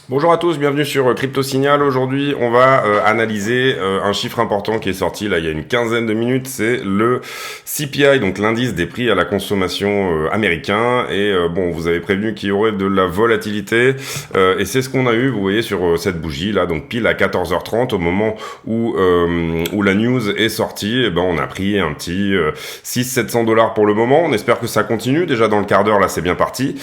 Bonjour à tous, bienvenue sur Crypto Signal. Aujourd'hui, on va analyser un chiffre important qui est sorti là il y a une quinzaine de minutes, c'est le CPI, donc l'indice des prix à la consommation américain. Et bon, vous avez prévenu qu'il y aurait de la volatilité et c'est ce qu'on a eu, vous voyez, sur cette bougie là, donc pile à 14h30 au moment où la news est sortie. Et ben on a pris un petit 600-700 $ pour le moment. On espère que ça continue. Déjà dans le quart d'heure là, c'est bien parti.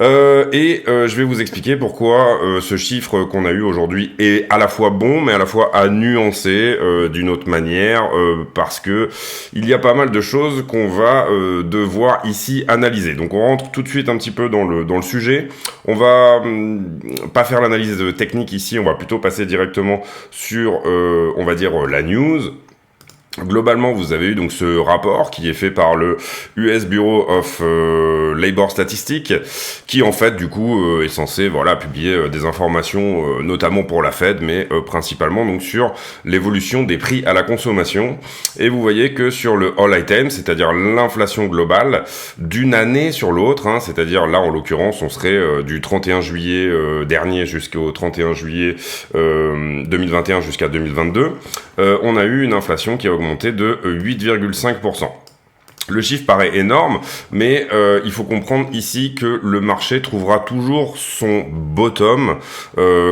Je vais vous expliquer pourquoi ce chiffre qu'on a eu aujourd'hui est à la fois bon, mais à la fois à nuancer d'une autre manière, parce que il y a pas mal de choses qu'on va devoir ici analyser. Donc on rentre tout de suite un petit peu dans le sujet. On va pas faire l'analyse technique ici, on va plutôt passer directement sur, on va dire, la news. Globalement, vous avez eu donc ce rapport qui est fait par le US Bureau of Labor Statistics, qui en fait du coup est censé publier des informations notamment pour la Fed, mais principalement donc sur l'évolution des prix à la consommation. Et vous voyez que sur le all item, c'est-à-dire l'inflation globale d'une année sur l'autre, c'est-à-dire là en l'occurrence on serait du 31 juillet dernier jusqu'au 31 juillet 2021 jusqu'à 2022, on a eu une inflation qui a augmenté de 8,5%. Le chiffre paraît énorme, mais il faut comprendre ici que le marché trouvera toujours son bottom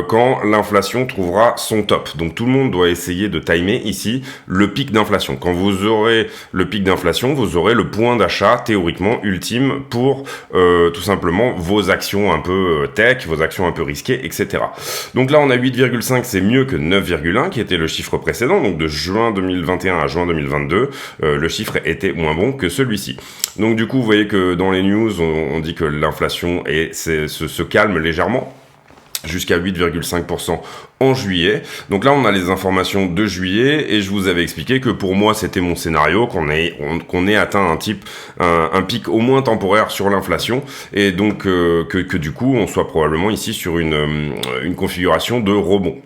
quand l'inflation trouvera son top. Donc tout le monde doit essayer de timer ici le pic d'inflation. Quand vous aurez le pic d'inflation, vous aurez le point d'achat théoriquement ultime pour tout simplement vos actions un peu tech, vos actions un peu risquées, etc. Donc là on a 8,5, c'est mieux que 9,1 qui était le chiffre précédent, donc de juin 2021 à juin 2022, le chiffre était moins bon que celui-ci. Donc du coup, vous voyez que dans les news, on dit que l'inflation se calme légèrement jusqu'à 8,5% en juillet. Donc là, on a les informations de juillet et je vous avais expliqué que pour moi, c'était mon scénario, qu'on ait atteint un pic au moins temporaire sur l'inflation et donc que du coup, on soit probablement ici sur une configuration de rebond.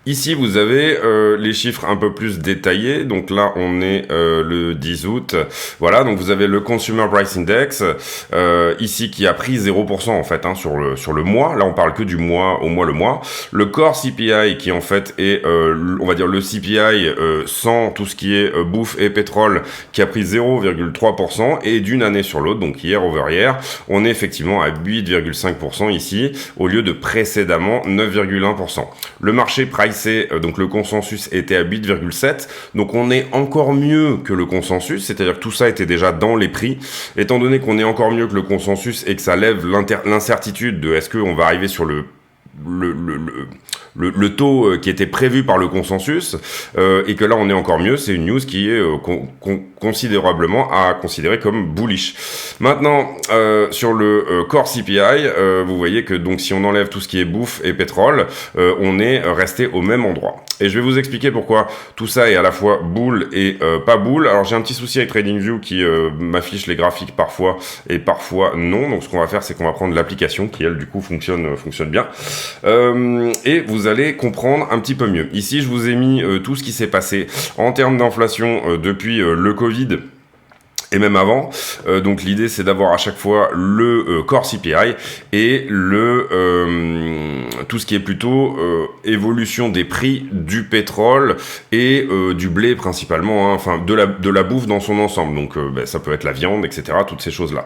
Ici, vous avez les chiffres un peu plus détaillés. Donc là, on est le 10 août. Voilà, donc vous avez le Consumer Price Index, ici qui a pris 0% en fait sur le mois. Là, on parle que du mois, au mois le mois. Le Core CPI qui en fait est, on va dire, le CPI sans tout ce qui est bouffe et pétrole, qui a pris 0,3%. Et d'une année sur l'autre, donc hier over hier, on est effectivement à 8,5% ici, au lieu de précédemment 9,1%. Le marché price donc le consensus était à 8,7, donc on est encore mieux que le consensus, c'est-à-dire que tout ça était déjà dans les prix, étant donné qu'on est encore mieux que le consensus et que ça lève l'incertitude de est-ce qu'on va arriver sur le taux qui était prévu par le consensus, et que là on est encore mieux, c'est une news qui est considérablement à considérer comme bullish. Maintenant, sur le core CPI, vous voyez que donc si on enlève tout ce qui est bouffe et pétrole, on est resté au même endroit. Et je vais vous expliquer pourquoi tout ça est à la fois bull et pas bull. Alors j'ai un petit souci avec TradingView qui m'affiche les graphiques parfois et parfois non. Donc ce qu'on va faire, c'est qu'on va prendre l'application qui elle du coup fonctionne bien. Et vous allez comprendre un petit peu mieux. Ici, je vous ai mis tout ce qui s'est passé en termes d'inflation depuis le Covid. Et même avant, donc l'idée c'est d'avoir à chaque fois le core CPI et tout ce qui est plutôt évolution des prix du pétrole et du blé principalement, enfin de la bouffe dans son ensemble. Donc ça peut être la viande, etc. Toutes ces choses-là.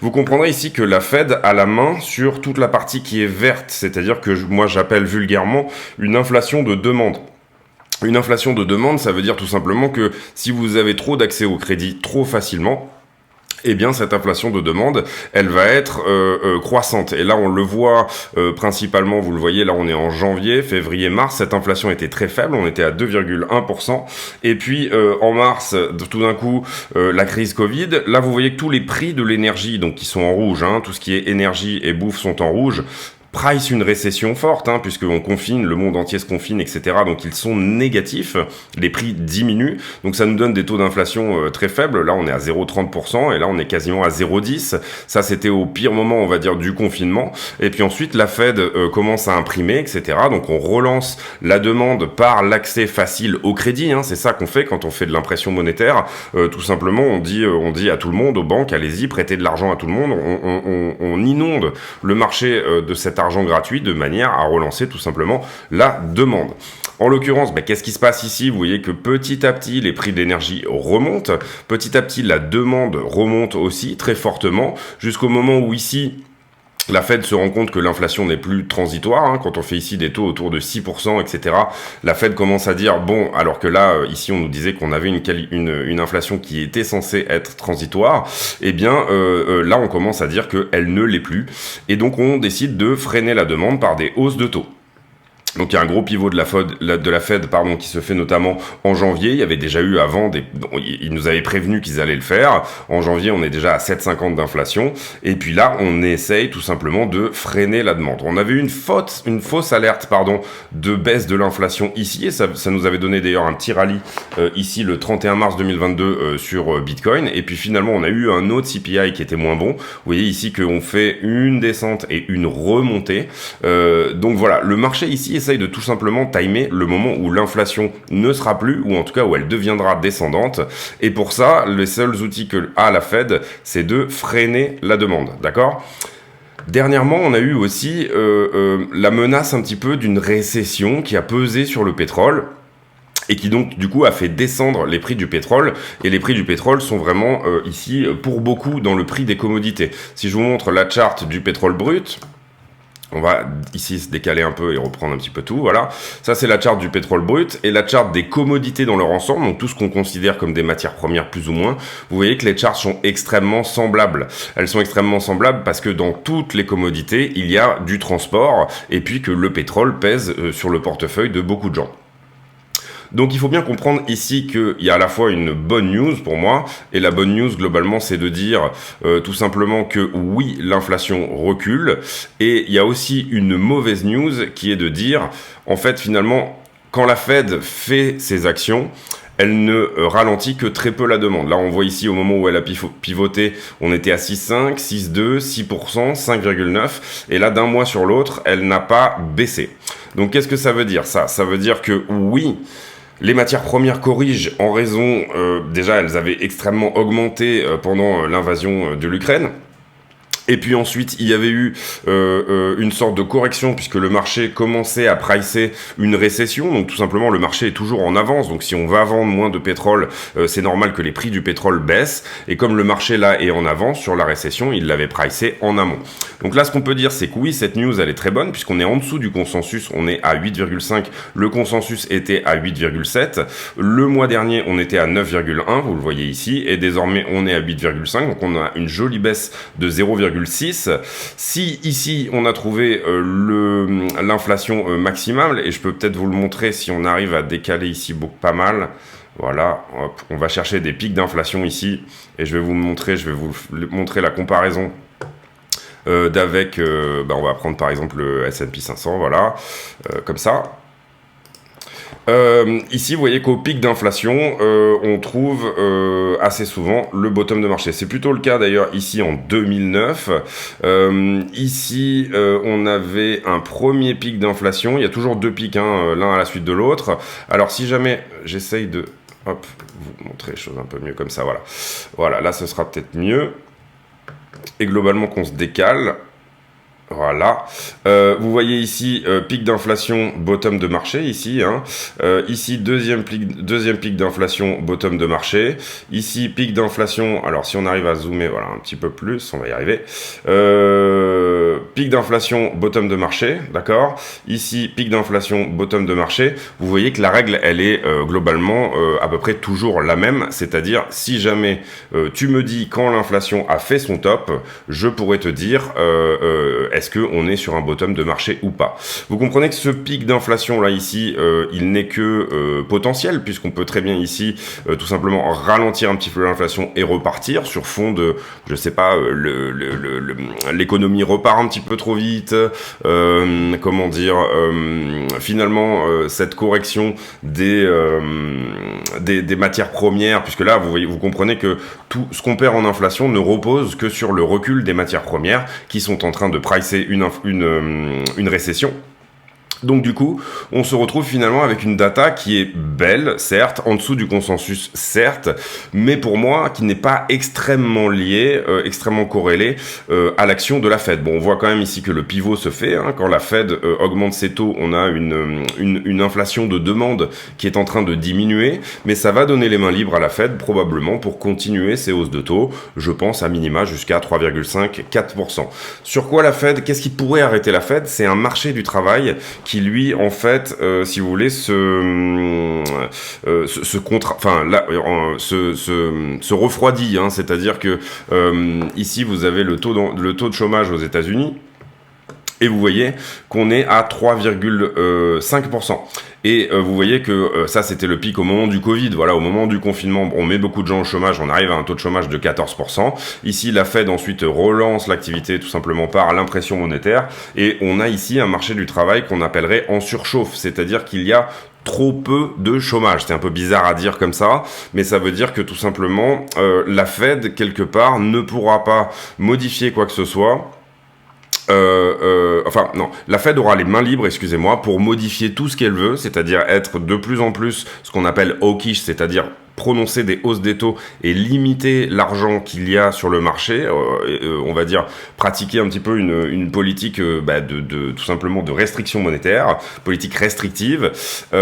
Vous comprendrez ici que la Fed a la main sur toute la partie qui est verte, c'est-à-dire que moi j'appelle vulgairement une inflation de demande. Une inflation de demande, ça veut dire tout simplement que si vous avez trop d'accès au crédit trop facilement, eh bien cette inflation de demande, elle va être croissante. Et là, on le voit principalement, vous le voyez, là on est en janvier, février, mars, cette inflation était très faible, on était à 2,1%. Et puis en mars, tout d'un coup, la crise Covid, là vous voyez que tous les prix de l'énergie, donc qui sont en rouge, tout ce qui est énergie et bouffe sont en rouge, price une récession forte, hein, puisqu'on confine, le monde entier se confine, etc. Donc ils sont négatifs, les prix diminuent, donc ça nous donne des taux d'inflation très faibles. Là on est à 0,30% et là on est quasiment à 0,10. Ça c'était au pire moment, on va dire, du confinement. Et puis ensuite la Fed commence à imprimer, etc. Donc on relance la demande par l'accès facile au crédit, hein. C'est ça qu'on fait quand on fait de l'impression monétaire. Tout simplement on dit à tout le monde, aux banques, allez-y, prêtez de l'argent à tout le monde. On inonde le marché de cet argent gratuit de manière à relancer tout simplement la demande. En l'occurrence, qu'est-ce qui se passe ici? Vous voyez que petit à petit, les prix de l'énergie remontent. Petit à petit, la demande remonte aussi très fortement, jusqu'au moment où ici, la Fed se rend compte que l'inflation n'est plus transitoire, hein. Quand on fait ici des taux autour de 6%, etc., la Fed commence à dire, bon, alors que là, ici, on nous disait qu'on avait une inflation qui était censée être transitoire, eh bien, là, on commence à dire qu'elle ne l'est plus. Et donc, on décide de freiner la demande par des hausses de taux. Donc il y a un gros pivot de la Fed qui se fait notamment en janvier. Il y avait déjà eu avant ils nous avaient prévenu qu'ils allaient le faire. En janvier, on est déjà à 7,50 d'inflation. Et puis là, on essaye tout simplement de freiner la demande. On avait eu une fausse alerte, de baisse de l'inflation ici. Et ça nous avait donné d'ailleurs un petit rallye ici le 31 mars 2022 sur Bitcoin. Et puis finalement, on a eu un autre CPI qui était moins bon. Vous voyez ici qu'on fait une descente et une remontée. Donc voilà, le marché ici essaye de tout simplement timer le moment où l'inflation ne sera plus, ou en tout cas où elle deviendra descendante. Et pour ça, les seuls outils que a la Fed, c'est de freiner la demande, d'accord ? Dernièrement, on a eu aussi la menace un petit peu d'une récession qui a pesé sur le pétrole, et qui donc du coup a fait descendre les prix du pétrole, et les prix du pétrole sont vraiment ici pour beaucoup dans le prix des commodités. Si je vous montre la charte du pétrole brut, on va ici se décaler un peu et reprendre un petit peu tout, voilà. Ça, c'est la charte du pétrole brut et la charte des commodités dans leur ensemble, donc tout ce qu'on considère comme des matières premières plus ou moins. Vous voyez que les charts sont extrêmement semblables. Elles sont extrêmement semblables parce que dans toutes les commodités, il y a du transport et puis que le pétrole pèse sur le portefeuille de beaucoup de gens. Donc il faut bien comprendre ici qu'il y a à la fois une bonne news pour moi, et la bonne news globalement c'est de dire tout simplement que oui, l'inflation recule, et il y a aussi une mauvaise news qui est de dire, en fait finalement, quand la Fed fait ses actions, elle ne ralentit que très peu la demande. Là, on voit ici, au moment où elle a pivoté, on était à 6,5, 6,2, 6%, 5,9%. Et là, d'un mois sur l'autre, elle n'a pas baissé. Donc, qu'est-ce que ça veut dire, ça? Ça veut dire que oui, les matières premières corrigent en raison, déjà elles avaient extrêmement augmenté pendant l'invasion de l'Ukraine. Et puis ensuite, il y avait eu une sorte de correction puisque le marché commençait à pricer une récession. Donc tout simplement, le marché est toujours en avance. Donc si on va vendre moins de pétrole, c'est normal que les prix du pétrole baissent. Et comme le marché là est en avance sur la récession, il l'avait pricé en amont. Donc là, ce qu'on peut dire, c'est que oui, cette news, elle est très bonne puisqu'on est en dessous du consensus. On est à 8,5. Le consensus était à 8,7. Le mois dernier, on était à 9,1. Vous le voyez ici. Et désormais, on est à 8,5. Donc on a une jolie baisse de 0,6. Si ici on a trouvé l'inflation maximale, et je peux peut-être vous le montrer si on arrive à décaler ici pas mal, voilà, hop, on va chercher des pics d'inflation ici, et je vais vous montrer la comparaison on va prendre par exemple le S&P 500, voilà, comme ça. Ici, vous voyez qu'au pic d'inflation, on trouve assez souvent le bottom de marché. C'est plutôt le cas d'ailleurs ici en 2009. Ici, on avait un premier pic d'inflation. Il y a toujours deux pics, l'un à la suite de l'autre. Alors, si jamais j'essaye de vous montrer les choses un peu mieux comme ça, voilà. Voilà, là, ce sera peut-être mieux. Et globalement, qu'on se décale. Voilà, vous voyez ici pic d'inflation, bottom de marché ici, ici deuxième pic d'inflation, bottom de marché, ici pic d'inflation, alors si on arrive à zoomer, voilà, un petit peu plus, on va y arriver, pic d'inflation, bottom de marché, d'accord, ici pic d'inflation, bottom de marché, vous voyez que la règle elle est globalement à peu près toujours la même, c'est-à-dire si jamais tu me dis quand l'inflation a fait son top, je pourrais te dire est-ce qu'on est sur un bottom de marché ou pas. Vous comprenez que ce pic d'inflation là ici, il n'est que potentiel, puisqu'on peut très bien ici tout simplement ralentir un petit peu l'inflation et repartir sur fond de, je sais pas, l'économie repart un petit peu trop vite, comment dire, finalement cette correction des matières premières, puisque là vous comprenez que tout ce qu'on perd en inflation ne repose que sur le recul des matières premières qui sont en train de pricer une récession. Donc du coup, on se retrouve finalement avec une data qui est belle, certes, en dessous du consensus, certes, mais pour moi, qui n'est pas extrêmement liée, extrêmement corrélée à l'action de la Fed. Bon, on voit quand même ici que le pivot se fait, hein. Quand la Fed augmente ses taux, on a une inflation de demande qui est en train de diminuer, mais ça va donner les mains libres à la Fed, probablement, pour continuer ses hausses de taux, je pense à minima jusqu'à 3,5-4%. Sur quoi la Fed? Qu'est-ce qui pourrait arrêter la Fed? C'est un marché du travail qui lui en fait si vous voulez se refroidit, hein, c'est-à-dire que ici vous avez le taux de chômage aux États-Unis et vous voyez qu'on est à 3,5%. Et vous voyez que ça, c'était le pic au moment du Covid. Voilà, au moment du confinement, on met beaucoup de gens au chômage, on arrive à un taux de chômage de 14%. Ici, la Fed ensuite relance l'activité tout simplement par l'impression monétaire. Et on a ici un marché du travail qu'on appellerait en surchauffe, c'est-à-dire qu'il y a trop peu de chômage. C'est un peu bizarre à dire comme ça, mais ça veut dire que tout simplement, la Fed, quelque part, ne pourra pas modifier quoi que ce soit. La Fed aura les mains libres, excusez-moi, pour modifier tout ce qu'elle veut, c'est-à-dire être de plus en plus ce qu'on appelle hawkish, c'est-à-dire prononcer des hausses des taux et limiter l'argent qu'il y a sur le marché, on va dire pratiquer un petit peu une politique tout simplement de restriction monétaire, politique restrictive, tant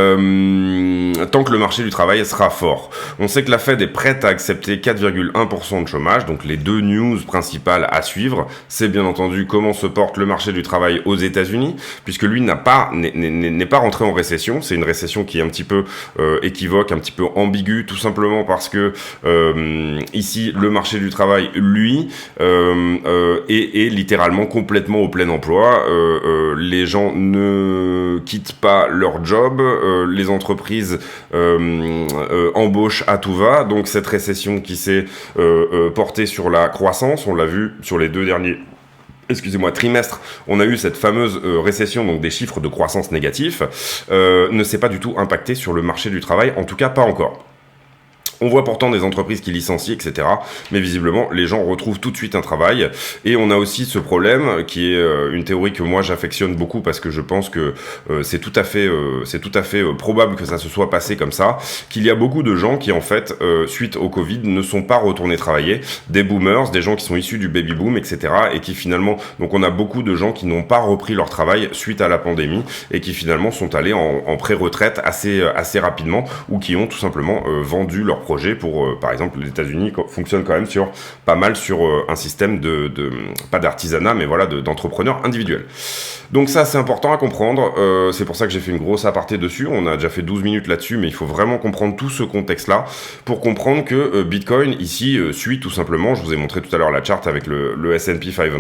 que le marché du travail sera fort. On sait que la Fed est prête à accepter 4,1% de chômage, donc les deux news principales à suivre, c'est bien entendu comment se porte le marché du travail aux États-Unis, puisque lui n'est pas rentré en récession, c'est une récession qui est un petit peu équivoque, un petit peu ambiguë, tout simplement parce que ici le marché du travail lui est littéralement complètement au plein emploi, les gens ne quittent pas leur job, les entreprises embauchent à tout va, donc cette récession qui s'est portée sur la croissance, on l'a vu sur les deux derniers trimestre, on a eu cette fameuse récession, donc des chiffres de croissance négatifs, ne s'est pas du tout impacté sur le marché du travail, en tout cas pas encore. On voit pourtant des entreprises qui licencient, etc. Mais visiblement, les gens retrouvent tout de suite un travail. Et on a aussi ce problème, qui est une théorie que moi j'affectionne beaucoup parce que je pense que c'est tout à fait probable que ça se soit passé comme ça, qu'il y a beaucoup de gens qui en fait, suite au Covid, ne sont pas retournés travailler. Des boomers, des gens qui sont issus du baby boom, etc. Et qui finalement, donc on a beaucoup de gens qui n'ont pas repris leur travail suite à la pandémie et qui finalement sont allés en pré-retraite assez rapidement ou qui ont tout simplement vendu leur projet pour, par exemple, les États-Unis fonctionnent quand même pas mal sur un système pas d'artisanat, mais voilà, d'entrepreneurs individuels. Donc ça, c'est important à comprendre. C'est pour ça que j'ai fait une grosse aparté dessus. On a déjà fait 12 minutes là-dessus, mais il faut vraiment comprendre tout ce contexte-là pour comprendre que Bitcoin, ici, suit tout simplement, je vous ai montré tout à l'heure la charte avec le S&P 500.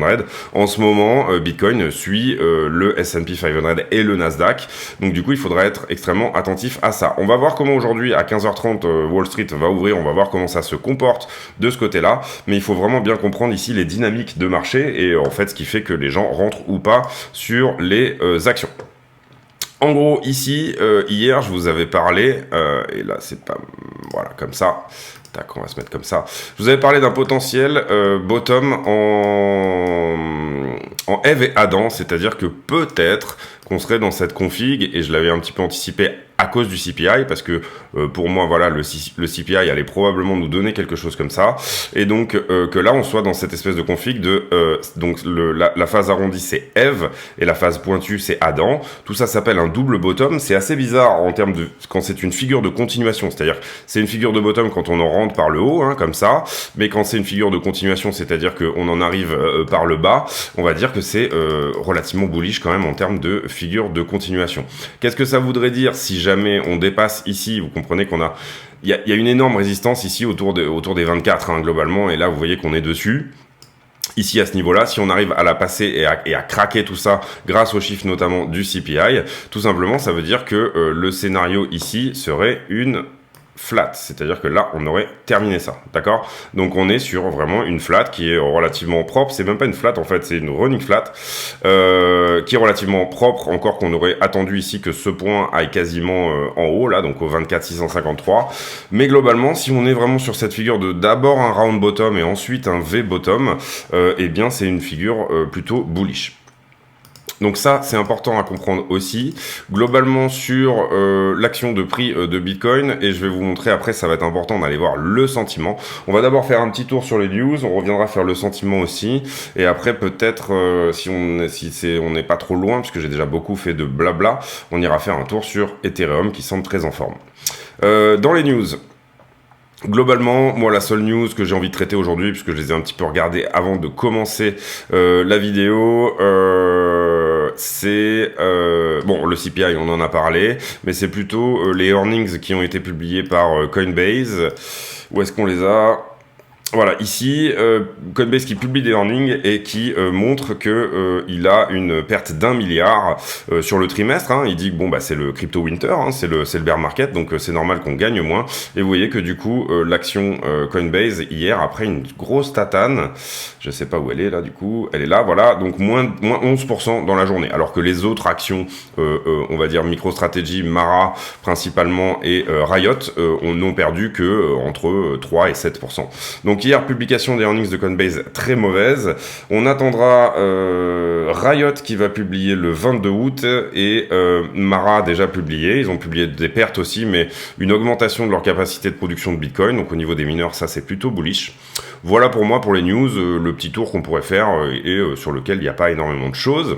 En ce moment, Bitcoin suit le S&P 500 et le Nasdaq. Donc du coup, il faudra être extrêmement attentif à ça. On va voir comment aujourd'hui, à 15h30, Wall Street va ouvrir. On va voir comment ça se comporte de ce côté-là. Mais il faut vraiment bien comprendre ici les dynamiques de marché et en fait, ce qui fait que les gens rentrent ou pas sur les actions. En gros, ici, hier, je vous avais parlé, et là, c'est pas... Voilà, comme ça. Tac, on va se mettre comme ça. Je vous avais parlé d'un potentiel bottom en Ève et Adam, c'est-à-dire que peut-être qu'on serait dans cette config, et je l'avais un petit peu anticipé à cause du CPI, parce que pour moi, voilà, le CPI allait probablement nous donner quelque chose comme ça, et donc que là, on soit dans cette espèce de config de... donc la phase arrondie, c'est Ève, et la phase pointue, c'est Adam. Tout ça s'appelle un double bottom. C'est assez bizarre en termes de... quand c'est une figure de continuation, c'est-à-dire c'est une figure de bottom quand on en rentre par le haut, hein, comme ça, mais quand c'est une figure de continuation, c'est-à-dire qu'on en arrive par le bas, on va dire que c'est relativement bullish quand même en termes de figure de continuation. Qu'est-ce que ça voudrait dire si jamais on dépasse ici, vous comprenez qu'on a... Il y a une énorme résistance ici autour des 24, hein, globalement, et là vous voyez qu'on est dessus. Ici, à ce niveau-là, si on arrive à la passer et à craquer tout ça grâce aux chiffres notamment du CPI, tout simplement, ça veut dire que le scénario ici serait une flat, c'est-à-dire que là, on aurait terminé ça, d'accord? Donc, on est sur vraiment une flat qui est relativement propre. C'est même pas une flat, en fait, c'est une running flat qui est relativement propre, encore qu'on aurait attendu ici que ce point aille quasiment en haut, là, donc au 24 653. Mais globalement, si on est vraiment sur cette figure de d'abord un round bottom et ensuite un V bottom, eh bien, c'est une figure plutôt bullish. Donc ça, c'est important à comprendre aussi. Globalement, sur l'action de prix de Bitcoin, et je vais vous montrer après, ça va être important d'aller voir le sentiment. On va d'abord faire un petit tour sur les news, on reviendra faire le sentiment aussi, et après peut-être, si on n'est pas trop loin, puisque j'ai déjà beaucoup fait de blabla, on ira faire un tour sur Ethereum qui semble très en forme. Dans les news, globalement, moi, la seule news que j'ai envie de traiter aujourd'hui, puisque je les ai un petit peu regardées avant de commencer la vidéo, c'est bon, le CPI, on en a parlé, mais c'est plutôt les earnings qui ont été publiés par Coinbase. Où est-ce qu'on les a ? Voilà, ici, Coinbase qui publie des earnings et qui montre que il a une perte d'1 milliard sur le trimestre. Hein. Il dit que bon, bah, c'est le crypto winter, hein, c'est le bear market, donc c'est normal qu'on gagne moins. Et vous voyez que du coup, l'action Coinbase hier, après une grosse tatane, je sais pas où elle est là, du coup, elle est là, voilà, donc moins 11% dans la journée. Alors que les autres actions, on va dire MicroStrategy, Mara principalement et Riot, n'ont perdu que entre 3 et 7%. Donc hier, publication des earnings de Coinbase très mauvaise. On attendra Riot qui va publier le 22 août et Mara a déjà publié. Ils ont publié des pertes aussi, mais une augmentation de leur capacité de production de Bitcoin. Donc au niveau des mineurs, ça c'est plutôt bullish. Voilà pour moi pour les news, le petit tour qu'on pourrait faire et sur lequel il n'y a pas énormément de choses.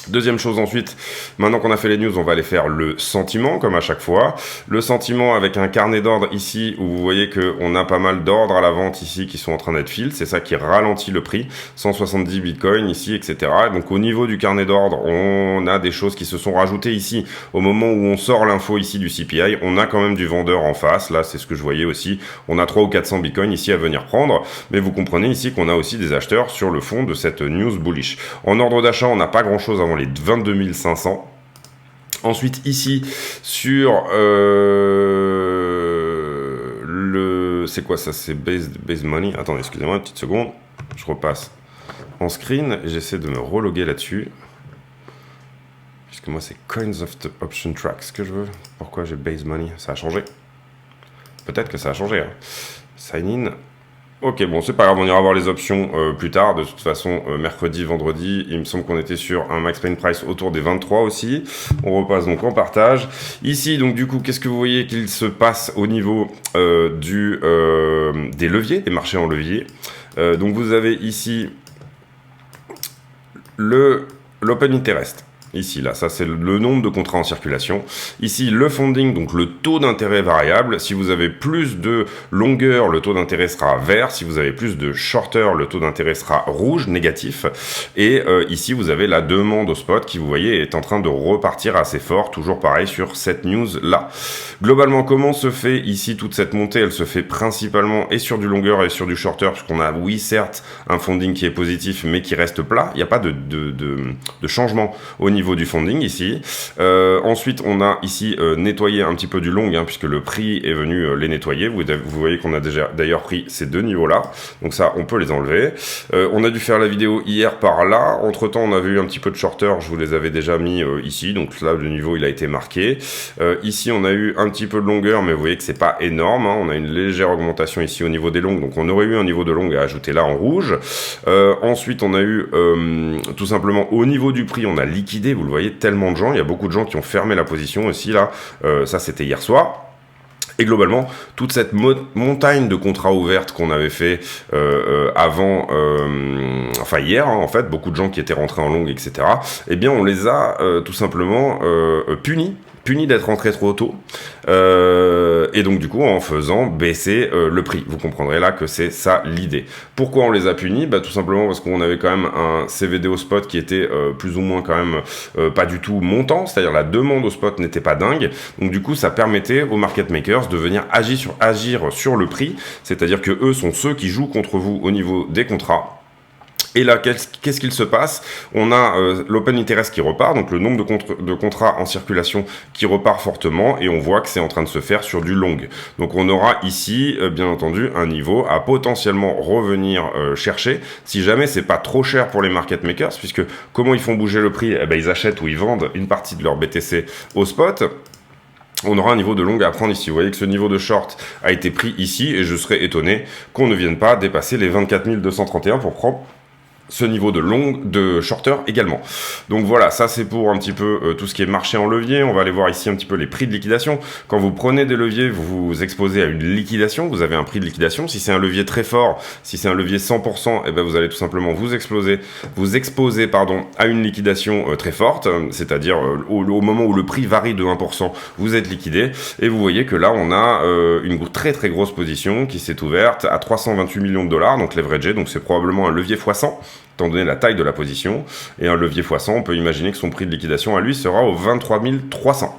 Deuxième chose ensuite, maintenant qu'on a fait les news, on va aller faire le sentiment, comme à chaque fois. Le sentiment avec un carnet d'ordre ici, où vous voyez qu'on a pas mal d'ordres à la vente ici qui sont en train d'être fill. C'est ça qui ralentit le prix. 170 bitcoins ici, etc. Donc au niveau du carnet d'ordre, on a des choses qui se sont rajoutées ici. Au moment où on sort l'info ici du CPI, on a quand même du vendeur en face. Là, c'est ce que je voyais aussi. On a 300 ou 400 bitcoins ici à venir prendre. Mais vous comprenez ici qu'on a aussi des acheteurs sur le fond de cette news bullish. En ordre d'achat, on n'a pas grand-chose avant les 22 500. Ensuite, ici, sur le... C'est quoi ça? C'est base money. Attendez, excusez-moi une petite seconde. Je repasse en screen et j'essaie de me reloguer là-dessus. Puisque moi, c'est Coins of the Option Track ce que je veux. Pourquoi j'ai base money? Ça a changé? Peut-être que ça a changé. Hein. Sign in. Ok, bon, c'est pas grave, on ira voir les options plus tard. De toute façon, mercredi, vendredi, il me semble qu'on était sur un max pain price autour des 23 aussi. On repasse donc en partage. Ici, donc du coup, qu'est-ce que vous voyez qu'il se passe au niveau des leviers, des marchés en levier. Donc vous avez ici l'open interest. Ici, là, ça c'est le nombre de contrats en circulation. Ici, le funding, donc le taux d'intérêt variable. Si vous avez plus de longueur, le taux d'intérêt sera vert. Si vous avez plus de shorter, le taux d'intérêt sera rouge, négatif. Et ici, vous avez la demande au spot qui, vous voyez, est en train de repartir assez fort. Toujours pareil sur cette news-là. Globalement, comment se fait ici toute cette montée? Elle se fait principalement et sur du longueur et sur du shorter, puisqu'on a, oui, certes, un funding qui est positif, mais qui reste plat. Il n'y a pas de changement au niveau du funding ici. Ensuite, on a ici nettoyé un petit peu du long, hein, puisque le prix est venu les nettoyer. Vous voyez qu'on a déjà d'ailleurs pris ces deux niveaux-là. Donc ça, on peut les enlever. On a dû faire la vidéo hier par là. Entre-temps, on avait eu un petit peu de shorter. Je vous les avais déjà mis ici. Donc là, le niveau, il a été marqué. Ici, on a eu un petit peu de longueur, mais vous voyez que c'est pas énorme. Hein. On a une légère augmentation ici au niveau des longues. Donc on aurait eu un niveau de longue à ajouter là en rouge. Ensuite, on a eu tout simplement au niveau du prix, on a liquidé. Vous le voyez, tellement de gens. Il y a beaucoup de gens qui ont fermé la position aussi là. Ça, c'était hier soir. Et globalement, toute cette montagne de contrats ouvertes qu'on avait fait avant, enfin hier, hein, en fait, beaucoup de gens qui étaient rentrés en longue, etc. Eh bien, on les a tout simplement punis d'être rentré trop tôt et donc du coup en faisant baisser le prix. Vous comprendrez là que c'est ça l'idée. Pourquoi on les a punis? Bah, tout simplement parce qu'on avait quand même un CVD au spot qui était plus ou moins quand même pas du tout montant, c'est-à-dire la demande au spot n'était pas dingue, donc du coup ça permettait aux market makers de venir agir sur le prix, c'est-à-dire que eux sont ceux qui jouent contre vous au niveau des contrats. Et là, qu'est-ce qu'il se passe? On a l'open interest qui repart, donc le nombre de contrats en circulation qui repart fortement, et on voit que c'est en train de se faire sur du long. Donc on aura ici, bien entendu, un niveau à potentiellement revenir chercher, si jamais c'est pas trop cher pour les market makers, puisque comment ils font bouger le prix? Eh ben, ils achètent ou ils vendent une partie de leur BTC au spot. On aura un niveau de long à prendre ici. Vous voyez que ce niveau de short a été pris ici, et je serais étonné qu'on ne vienne pas dépasser les 24 231 pour prendre ce niveau de shorter également. Donc voilà, ça c'est pour un petit peu tout ce qui est marché en levier. On va aller voir ici un petit peu les prix de liquidation. Quand vous prenez des leviers, vous vous exposez à une liquidation, vous avez un prix de liquidation. Si c'est un levier très fort, si c'est un levier 100%, eh ben vous allez tout simplement vous exposer à une liquidation très forte, c'est-à-dire au moment où le prix varie de 1%, vous êtes liquidé. Et vous voyez que là, on a une très très grosse position qui s'est ouverte à 328 millions de dollars, donc leveragé, donc c'est probablement un levier x100. Étant donné la taille de la position, et un levier x100, on peut imaginer que son prix de liquidation à lui sera au 23 300.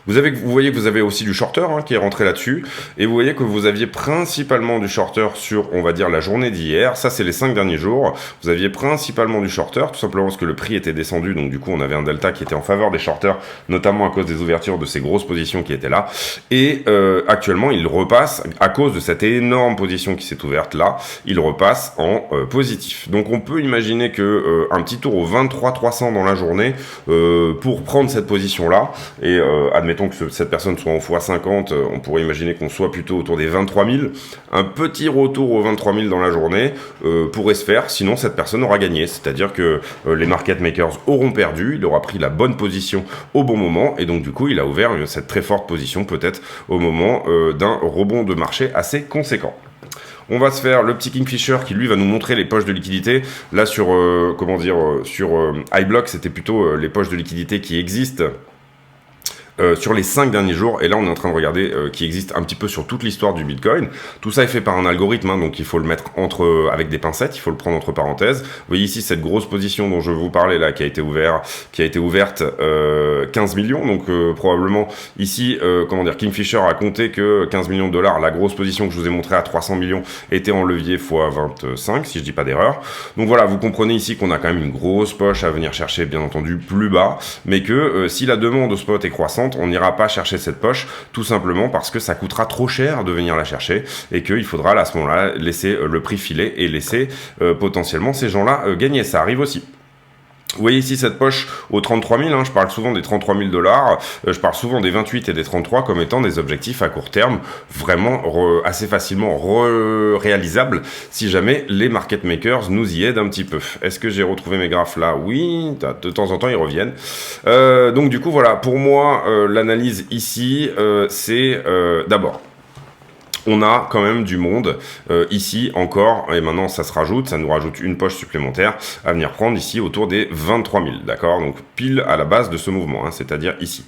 Vous voyez que vous avez aussi du shorter qui est rentré là-dessus, et vous voyez que vous aviez principalement du shorter sur, on va dire, la journée d'hier. Ça, c'est les 5 derniers jours. Vous aviez principalement du shorter, tout simplement parce que le prix était descendu, donc du coup, on avait un delta qui était en faveur des shorters, notamment à cause des ouvertures de ces grosses positions qui étaient là. Et actuellement, il repasse, à cause de cette énorme position qui s'est ouverte là, il repasse en positif. Donc, on peut imaginer que un petit tour au 23 300 dans la journée pour prendre cette position-là, et admettons que cette personne soit en x50, on pourrait imaginer qu'on soit plutôt autour des 23 000. Un petit retour aux 23 000 dans la journée pourrait se faire, sinon cette personne aura gagné. C'est-à-dire que les market makers auront perdu, il aura pris la bonne position au bon moment, et donc du coup il a ouvert cette très forte position peut-être au moment d'un rebond de marché assez conséquent. On va se faire le petit Kingfisher qui lui va nous montrer les poches de liquidité. Là sur iBlock, c'était plutôt les poches de liquidité qui existent sur les 5 derniers jours, et là on est en train de regarder qui existe un petit peu sur toute l'histoire du Bitcoin. Tout ça est fait par un algorithme, donc il faut le mettre avec des pincettes, il faut le prendre entre parenthèses. Vous voyez ici cette grosse position dont je vous parlais là, qui a été ouverte 15 millions, donc probablement ici, Kingfisher a compté que 15 millions de dollars, la grosse position que je vous ai montrée à 300 millions était en levier x 25, si je dis pas d'erreur. Donc voilà, vous comprenez ici qu'on a quand même une grosse poche à venir chercher, bien entendu plus bas, mais que si la demande au spot est croissante, on n'ira pas chercher cette poche, tout simplement parce que ça coûtera trop cher de venir la chercher, et qu'il faudra à ce moment-là laisser le prix filer et laisser potentiellement ces gens-là gagner. Ça arrive aussi. Vous voyez ici cette poche aux 33 000, je parle souvent des 33 000 dollars, je parle souvent des 28 et des 33 comme étant des objectifs à court terme, vraiment assez facilement réalisables si jamais les market makers nous y aident un petit peu. Est-ce que j'ai retrouvé mes graphes là? Oui, de temps en temps ils reviennent. Donc du coup voilà, pour moi l'analyse ici c'est d'abord, on a quand même du monde ici encore, et maintenant ça nous rajoute une poche supplémentaire à venir prendre ici autour des 23 000, d'accord? Donc pile à la base de ce mouvement, c'est-à-dire ici.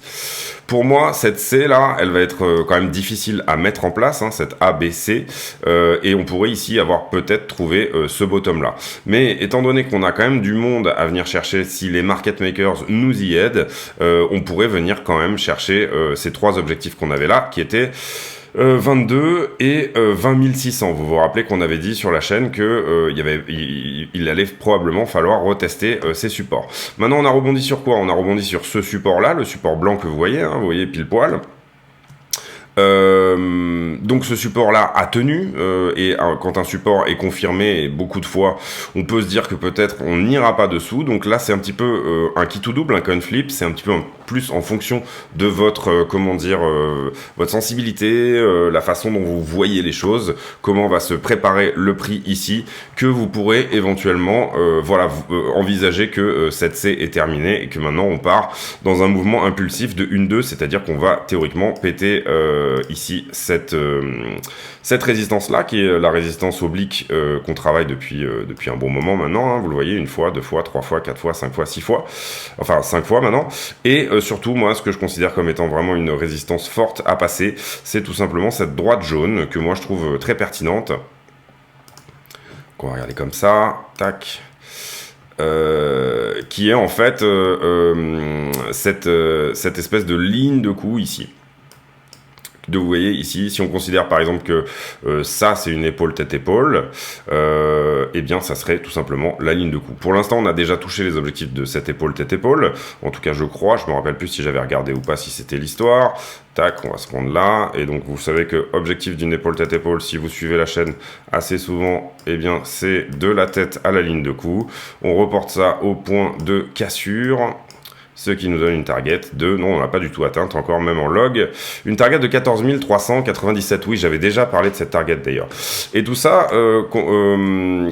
Pour moi, cette C là, elle va être quand même difficile à mettre en place, cette ABC, et on pourrait ici avoir peut-être trouvé ce bottom là. Mais étant donné qu'on a quand même du monde à venir chercher, si les market makers nous y aident, on pourrait venir quand même chercher ces 3 objectifs qu'on avait là, qui étaient 22 et 20 600. Vous vous rappelez qu'on avait dit sur la chaîne que il allait probablement falloir retester ces supports. Maintenant, on a rebondi sur quoi? On a rebondi sur ce support-là, le support blanc que vous voyez pile poil. Donc ce support là a tenu et quand un support est confirmé, et beaucoup de fois on peut se dire que peut-être on n'ira pas dessous. Donc là c'est un petit peu un kit ou double, un coin flip, c'est un petit peu plus en fonction de votre votre sensibilité, la façon dont vous voyez les choses, comment va se préparer le prix ici, que vous pourrez éventuellement envisager que cette C est terminée et que maintenant on part dans un mouvement impulsif de 1-2, c'est-à-dire qu'on va théoriquement péter ici cette résistance là, qui est la résistance oblique qu'on travaille depuis un bon moment maintenant, vous le voyez, 1 fois, 2 fois, 3 fois, 4 fois, 5 fois, 6 fois, enfin 5 fois maintenant. Et surtout, moi, ce que je considère comme étant vraiment une résistance forte à passer, c'est tout simplement cette droite jaune que moi je trouve très pertinente. On va regarder comme ça, tac. Qui est en fait cette espèce de ligne de coup ici. vous voyez ici, si on considère par exemple que ça c'est une épaule tête-épaule, eh bien ça serait tout simplement la ligne de coup. Pour l'instant on a déjà touché les objectifs de cette épaule tête-épaule, en tout cas je crois, je me rappelle plus si j'avais regardé ou pas, si c'était l'histoire. Tac, on va se prendre là, et donc vous savez que objectif d'une épaule tête-épaule, si vous suivez la chaîne assez souvent, eh bien c'est de la tête à la ligne de coup. On reporte ça au point de cassure, ce qui nous donne une target de, non on n'a pas du tout atteinte encore, même en log, une target de 14 397, oui j'avais déjà parlé de cette target d'ailleurs. Et tout ça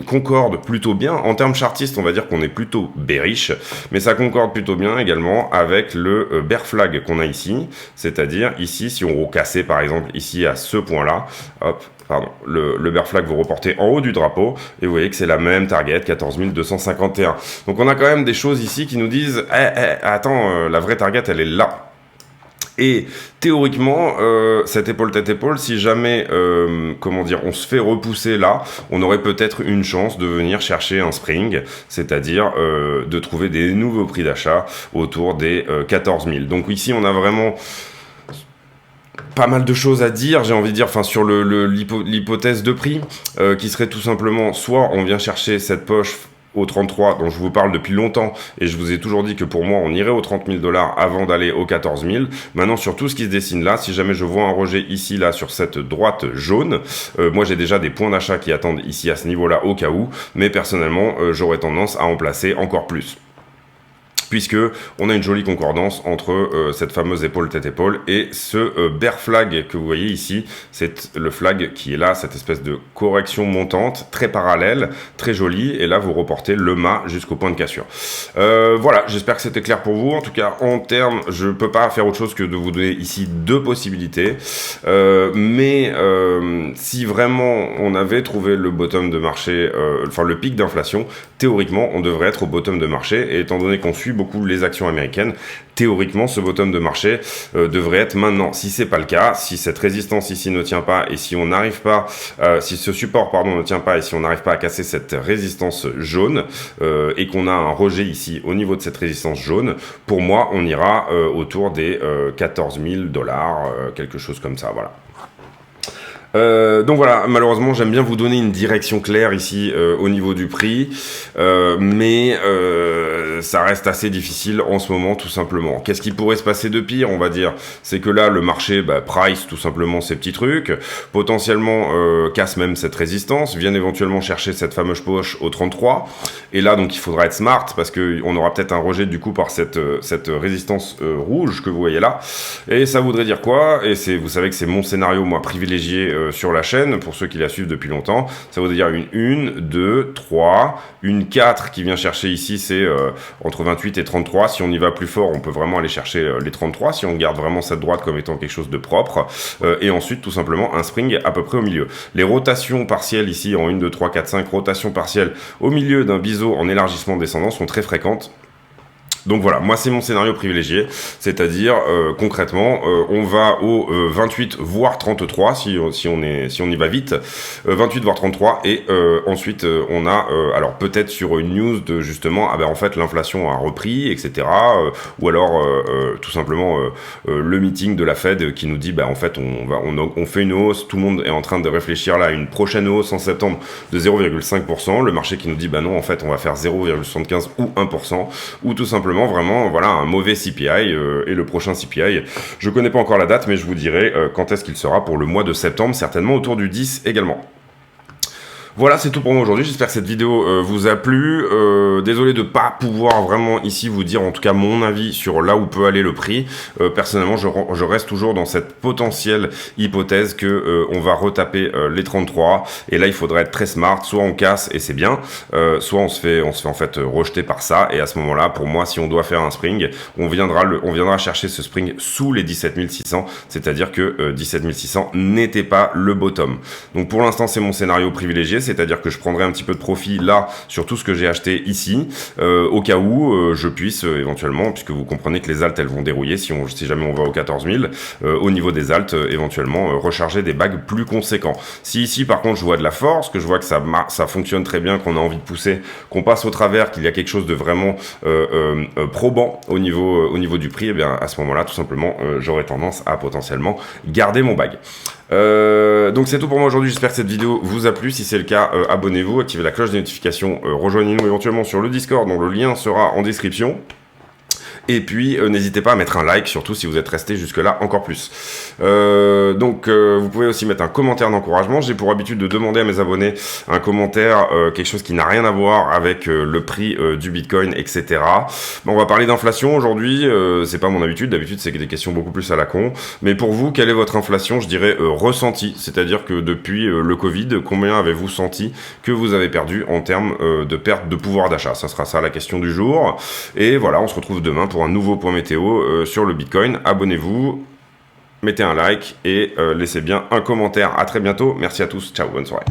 concorde plutôt bien, en termes chartistes on va dire qu'on est plutôt bearish, mais ça concorde plutôt bien également avec le bear flag qu'on a ici, c'est-à-dire ici si on recassait par exemple ici à ce point là, hop, pardon, le bear flag vous reportez en haut du drapeau, et vous voyez que c'est la même target, 14 251. Donc on a quand même des choses ici qui nous disent, attends, la vraie target elle est là. Et théoriquement, cette épaule tête-épaule, si jamais, comment dire, on se fait repousser là, on aurait peut-être une chance de venir chercher un spring, c'est-à-dire de trouver des nouveaux prix d'achat autour des 14 000. Donc ici on a vraiment pas mal de choses à dire, j'ai envie de dire, enfin sur l'hypothèse de prix, qui serait tout simplement, soit on vient chercher cette poche au 33 dont je vous parle depuis longtemps, et je vous ai toujours dit que pour moi on irait aux 30 000 $ avant d'aller aux 14 000. Maintenant sur tout ce qui se dessine là, si jamais je vois un rejet ici là sur cette droite jaune, moi j'ai déjà des points d'achat qui attendent ici à ce niveau là au cas où, mais personnellement j'aurais tendance à en placer encore plus, puisque on a une jolie concordance entre cette fameuse épaule tête-épaule et ce bear flag que vous voyez ici. C'est le flag qui est là, cette espèce de correction montante, très parallèle, très jolie, et là vous reportez le mât jusqu'au point de cassure. Voilà, j'espère que c'était clair pour vous. En tout cas, en termes, je peux pas faire autre chose que de vous donner ici deux possibilités, mais si vraiment on avait trouvé le bottom de marché, enfin le pic d'inflation, théoriquement on devrait être au bottom de marché, et étant donné qu'on suit beaucoup les actions américaines, théoriquement ce bottom de marché devrait être maintenant. Si c'est pas le cas, si cette résistance ici ne tient pas, et si on n'arrive pas, si ce support pardon ne tient pas, et si on n'arrive pas à casser cette résistance jaune, et qu'on a un rejet ici au niveau de cette résistance jaune, pour moi on ira autour des 14 000 $, quelque chose comme ça, voilà. Donc voilà, malheureusement j'aime bien vous donner une direction claire ici au niveau du prix, mais ça reste assez difficile en ce moment tout simplement. Qu'est-ce qui pourrait se passer de pire, on va dire? C'est que là le marché price tout simplement ces petits trucs, potentiellement casse même cette résistance, vienne éventuellement chercher cette fameuse poche au 33, et là donc il faudra être smart, parce que on aura peut-être un rejet du coup par cette résistance rouge que vous voyez là, et ça voudrait dire quoi? Et vous savez que c'est mon scénario moi privilégié sur la chaîne, pour ceux qui la suivent depuis longtemps, ça veut dire une 2, 3, une 4 qui vient chercher ici, c'est entre 28 et 33, si on y va plus fort, on peut vraiment aller chercher les 33, si on garde vraiment cette droite comme étant quelque chose de propre, et ensuite tout simplement un spring à peu près au milieu. Les rotations partielles ici en 1, 2, 3, 4, 5, rotations partielles au milieu d'un biseau en élargissement descendant sont très fréquentes. Donc voilà, moi c'est mon scénario privilégié, c'est-à-dire concrètement on va au 28 voire 33 si on y va vite, 28 voire 33, et ensuite on a alors peut-être sur une news de justement en fait l'inflation a repris, etc. Ou alors tout simplement le meeting de la Fed qui nous dit en fait on fait une hausse, tout le monde est en train de réfléchir là à une prochaine hausse en septembre de 0,5%, le marché qui nous dit non en fait on va faire 0,75 ou 1%, ou tout simplement vraiment voilà un mauvais CPI, et le prochain CPI je connais pas encore la date, mais je vous dirai quand est-ce qu'il sera pour le mois de septembre, certainement autour du 10 également. Voilà, c'est tout pour moi aujourd'hui. J'espère que cette vidéo vous a plu. Désolé de pas pouvoir vraiment ici vous dire en tout cas mon avis sur là où peut aller le prix. Personnellement, je reste toujours dans cette potentielle hypothèse que on va retaper les 33. Et là, il faudrait être très smart. Soit on casse et c'est bien, soit on se fait en fait rejeter par ça. Et à ce moment-là, pour moi, si on doit faire un spring, on viendra chercher ce spring sous les 17 600. C'est-à-dire que 17 600 n'était pas le bottom. Donc pour l'instant, c'est mon scénario privilégié. c'est-à-dire que je prendrai un petit peu de profit là sur tout ce que j'ai acheté ici, au cas où je puisse éventuellement, puisque vous comprenez que les altes elles vont dérouiller si jamais on va au 14 000, au niveau des altes éventuellement recharger des bags plus conséquents. Si ici par contre je vois de la force, que je vois que ça fonctionne très bien, qu'on a envie de pousser, qu'on passe au travers, qu'il y a quelque chose de vraiment probant au niveau du prix, et bien à ce moment-là tout simplement j'aurais tendance à potentiellement garder mon bag. Donc c'est tout pour moi aujourd'hui, j'espère que cette vidéo vous a plu. Si c'est le cas, abonnez-vous, activez la cloche des notifications, rejoignez-nous éventuellement sur le Discord dont le lien sera en description. Et puis, n'hésitez pas à mettre un like, surtout si vous êtes resté jusque-là, encore plus. Vous pouvez aussi mettre un commentaire d'encouragement. J'ai pour habitude de demander à mes abonnés un commentaire, quelque chose qui n'a rien à voir avec le prix du Bitcoin, etc. Bon, on va parler d'inflation aujourd'hui. C'est pas mon habitude. D'habitude, c'est des questions beaucoup plus à la con. Mais pour vous, quelle est votre inflation, je dirais, ressentie? C'est-à-dire que depuis le Covid, combien avez-vous senti que vous avez perdu en termes de perte de pouvoir d'achat? Ça sera ça la question du jour. Et voilà, on se retrouve demain pour un nouveau point météo sur le Bitcoin. Abonnez-vous, mettez un like et laissez bien un commentaire. À très bientôt. Merci à tous. Ciao, bonne soirée.